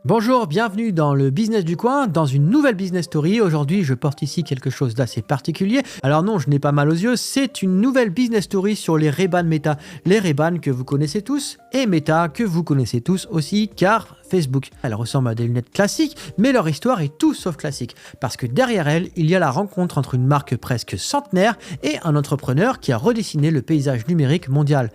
Bonjour, bienvenue dans le Business du Coin, dans une nouvelle Business Story. Aujourd'hui, je porte ici quelque chose d'assez particulier. Alors non, je n'ai pas mal aux yeux, c'est une nouvelle Business Story sur les Ray-Ban Meta. Les Ray-Ban que vous connaissez tous et Meta que vous connaissez tous aussi, car Facebook. Elles ressemblent à des lunettes classiques, mais leur histoire est tout sauf classique. Parce que derrière elles, il y a la rencontre entre une marque presque centenaire et un entrepreneur qui a redessiné le paysage numérique mondial.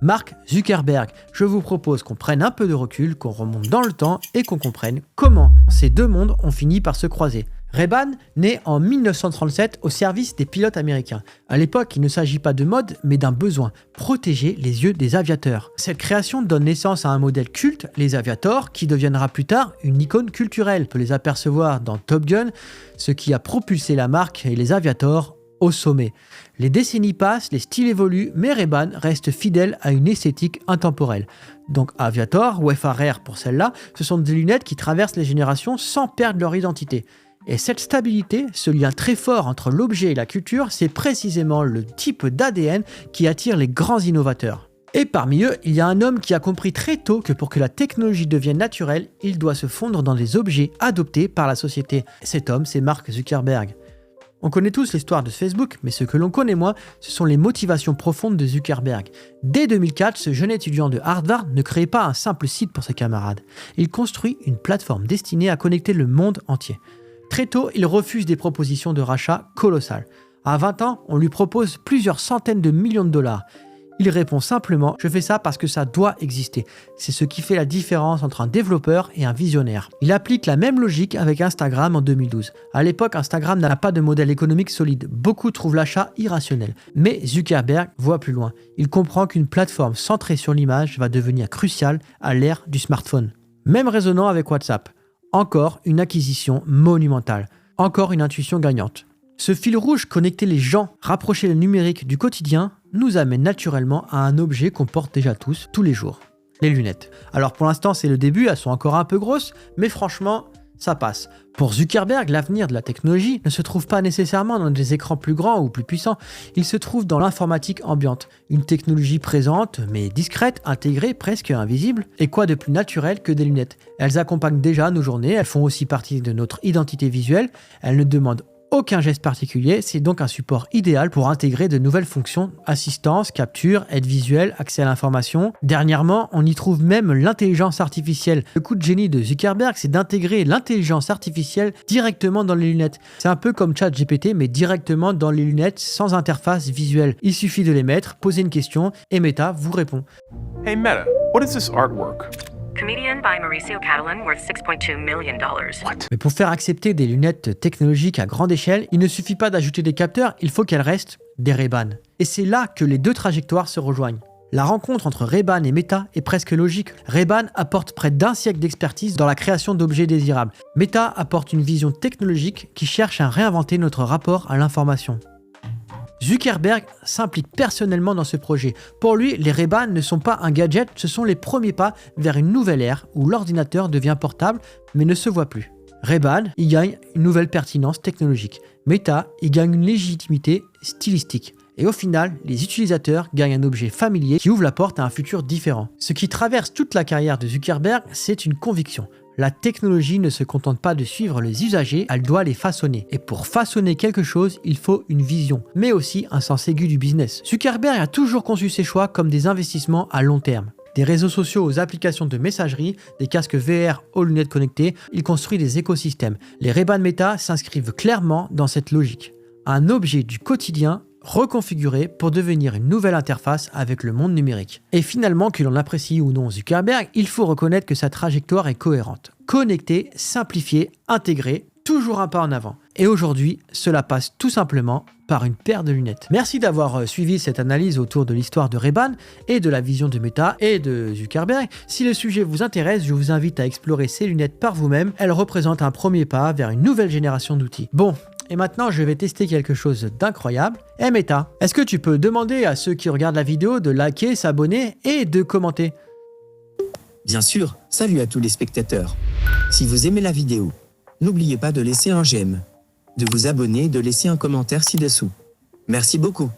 Mark Zuckerberg. Je vous propose qu'on prenne un peu de recul, qu'on remonte dans le temps et qu'on comprenne comment ces deux mondes ont fini par se croiser. Ray-Ban naît en 1937 au service des pilotes américains. À l'époque, il ne s'agit pas de mode, mais d'un besoin, protéger les yeux des aviateurs. Cette création donne naissance à un modèle culte, les Aviators, qui deviendra plus tard une icône culturelle. On peut les apercevoir dans Top Gun, ce qui a propulsé la marque et les Aviators au sommet. Les décennies passent, les styles évoluent, mais Ray-Ban reste fidèle à une esthétique intemporelle. Donc Aviator ou FRR pour celle-là, ce sont des lunettes qui traversent les générations sans perdre leur identité. Et cette stabilité, ce lien très fort entre l'objet et la culture, c'est précisément le type d'ADN qui attire les grands innovateurs. Et parmi eux, il y a un homme qui a compris très tôt que pour que la technologie devienne naturelle, il doit se fondre dans des objets adoptés par la société. Cet homme, c'est Mark Zuckerberg. On connaît tous l'histoire de Facebook, mais ce que l'on connaît moins, ce sont les motivations profondes de Zuckerberg. Dès 2004, ce jeune étudiant de Harvard ne crée pas un simple site pour ses camarades. Il construit une plateforme destinée à connecter le monde entier. Très tôt, il refuse des propositions de rachat colossales. À 20 ans, on lui propose plusieurs centaines de millions de dollars. Il répond simplement « Je fais ça parce que ça doit exister ». C'est ce qui fait la différence entre un développeur et un visionnaire. Il applique la même logique avec Instagram en 2012. À l'époque, Instagram n'a pas de modèle économique solide. Beaucoup trouvent l'achat irrationnel. Mais Zuckerberg voit plus loin. Il comprend qu'une plateforme centrée sur l'image va devenir cruciale à l'ère du smartphone. Même raisonnant avec WhatsApp. Encore une acquisition monumentale. Encore une intuition gagnante. Ce fil rouge connecter les gens, rapprocher le numérique du quotidien, nous amène naturellement à un objet qu'on porte déjà tous les jours, les lunettes. Alors pour l'instant c'est le début, elles sont encore un peu grosses, mais franchement ça passe. Pour Zuckerberg, l'avenir de la technologie ne se trouve pas nécessairement dans des écrans plus grands ou plus puissants, il se trouve dans l'informatique ambiante, une technologie présente mais discrète, intégrée, presque invisible. Et quoi de plus naturel que des lunettes? Elles accompagnent déjà nos journées, elles font aussi partie de notre identité visuelle, elles ne demandent aucun geste particulier, c'est donc un support idéal pour intégrer de nouvelles fonctions, assistance, capture, aide visuelle, accès à l'information. Dernièrement, on y trouve même l'intelligence artificielle. Le coup de génie de Zuckerberg, c'est d'intégrer l'intelligence artificielle directement dans les lunettes. C'est un peu comme ChatGPT, mais directement dans les lunettes sans interface visuelle. Il suffit de les mettre, poser une question et Meta vous répond. Hey Meta, what is this artwork? Comedian by Mauricio Catalan, worth $6.2 million. What? Mais pour faire accepter des lunettes technologiques à grande échelle, il ne suffit pas d'ajouter des capteurs, il faut qu'elles restent des Ray-Ban. Et c'est là que les deux trajectoires se rejoignent. La rencontre entre Ray-Ban et Meta est presque logique. Ray-Ban apporte près d'un siècle d'expertise dans la création d'objets désirables. Meta apporte une vision technologique qui cherche à réinventer notre rapport à l'information. Zuckerberg s'implique personnellement dans ce projet. Pour lui, les Ray-Ban ne sont pas un gadget, ce sont les premiers pas vers une nouvelle ère où l'ordinateur devient portable mais ne se voit plus. Ray-Ban y gagne une nouvelle pertinence technologique. Meta y gagne une légitimité stylistique. Et au final, les utilisateurs gagnent un objet familier qui ouvre la porte à un futur différent. Ce qui traverse toute la carrière de Zuckerberg, c'est une conviction. La technologie ne se contente pas de suivre les usagers, elle doit les façonner. Et pour façonner quelque chose, il faut une vision, mais aussi un sens aigu du business. Zuckerberg a toujours conçu ses choix comme des investissements à long terme. Des réseaux sociaux aux applications de messagerie, des casques VR aux lunettes connectées, il construit des écosystèmes. Les Ray-Ban Meta s'inscrivent clairement dans cette logique. Un objet du quotidien reconfiguré pour devenir une nouvelle interface avec le monde numérique. Et finalement, que l'on apprécie ou non Zuckerberg, il faut reconnaître que sa trajectoire est cohérente. Connecté, simplifié, intégré, toujours un pas en avant. Et aujourd'hui, cela passe tout simplement par une paire de lunettes. Merci d'avoir suivi cette analyse autour de l'histoire de Ray-Ban et de la vision de Meta et de Zuckerberg. Si le sujet vous intéresse, je vous invite à explorer ces lunettes par vous-même. Elles représentent un premier pas vers une nouvelle génération d'outils. Bon, et maintenant je vais tester quelque chose d'incroyable. Hey Meta, est-ce que tu peux demander à ceux qui regardent la vidéo de liker, s'abonner et de commenter? Bien sûr, salut à tous les spectateurs. Si vous aimez la vidéo, n'oubliez pas de laisser un j'aime, de vous abonner et de laisser un commentaire ci-dessous. Merci beaucoup.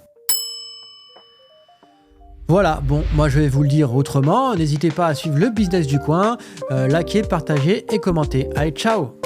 Voilà, bon, moi je vais vous le dire autrement. N'hésitez pas à suivre le business du coin, liker, partager et commenter. Allez, ciao!